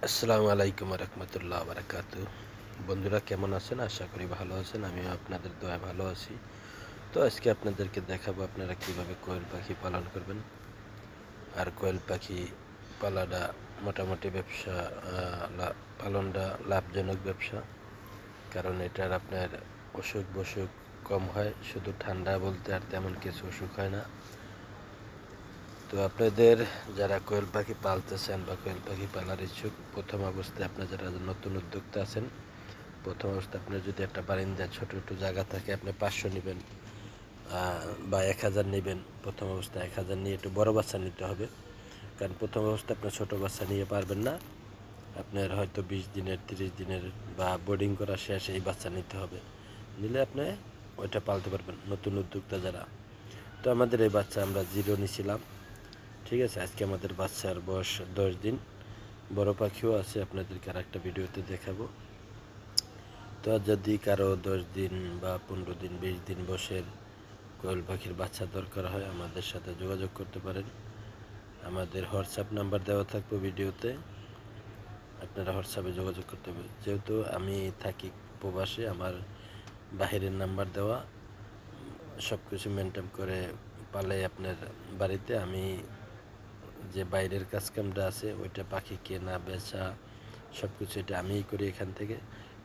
আসসালামু আলাইকুম রহমতুল্লাহ বারাকাতু। বন্ধুরা কেমন আছেন? আশা করি ভালো আছেন। আমিও আপনাদের দোয়ায় ভালো আছি। তো আজকে আপনাদেরকে দেখাবো আপনারা কিভাবে কোয়েল পাখি পালন করবেন। আর কোয়েল পাখি পালাটা মোটামুটি ব্যবসা, পালনটা লাভজনক ব্যবসা। কারণ এটার আপনার অসুখ বসুখ কম হয়, শুধু ঠান্ডা বলতে আর তেমন কিছু অসুখ হয় না। তো আপনাদের যারা কোয়েল পাখি পালতেছেন বা কোয়েল পাখি পালার ইচ্ছুক, প্রথম অবস্থায় আপনার যারা নতুন উদ্যোক্তা আছেন, প্রথম অবস্থায় আপনার যদি একটা বারিন্দায় ছোটো একটু জায়গা থাকে, আপনি 500 নেবেন বা 1000 নেবেন। প্রথম অবস্থায় 1000 নিয়ে একটু বড় বাচ্চা নিতে হবে, কারণ প্রথম অবস্থায় আপনার ছোটো বাচ্চা নিয়ে পারবেন না। আপনার হয়তো 20 দিনের 30 দিনের বা বোর্ডিং করা শেষ এই বাচ্চা নিতে হবে, নিলে আপনি ওইটা পালতে পারবেন নতুন উদ্যোক্তা যারা। তো আমাদের এই বাচ্চা আমরা 0 নিছিলাম, ঠিক আছে। আজকে আমাদের বাচ্চার বয়স 10 দিন। বড় পাখিও আছে, আপনাদেরকে আর একটা ভিডিওতে দেখাবো। তো যদি কারো 10 দিন বা 15 দিন 20 দিন বয়সের কোয়েল পাখির বাচ্চা দরকার হয়, আমাদের সাথে যোগাযোগ করতে পারেন। আমাদের হোয়াটসঅ্যাপ নাম্বার দেওয়া থাকবে ভিডিওতে, আপনারা হোয়াটসঅ্যাপে যোগাযোগ করতে হবে। যেহেতু আমি থাকি প্রবাসে, আমার বাহিরের নাম্বার দেওয়া, সব কিছু মেনটেন করে পালে আপনার বাড়িতে। আমি যে বাইরের কাজকামটা আছে ওইটা পাখি কেনা বেচা সব কিছু এটা আমিই করি এখান থেকে।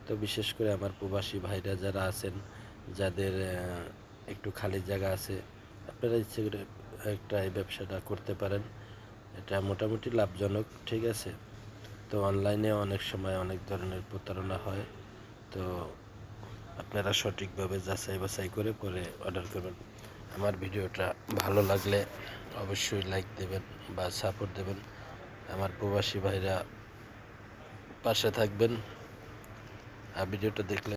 তো বিশেষ করে আমার প্রবাসী ভাইরা যারা আছেন, যাদের একটু খালি জায়গা আছে, আপনারা ইচ্ছে করে একটা এই ব্যবসাটা করতে পারেন। এটা মোটামুটি লাভজনক, ঠিক আছে। তো অনলাইনে অনেক সময় অনেক ধরনের প্রতারণা হয়, তো আপনারা সঠিকভাবে যাচাই বাছাই করে পরে অর্ডার করবেন। আমার ভিডিওটা ভালো লাগলে অবশ্যই লাইক দেবেন বা সাপোর্ট দেবেন। আমার প্রবাসী ভাইরা পাশে থাকবেন। আর ভিডিওটা দেখলে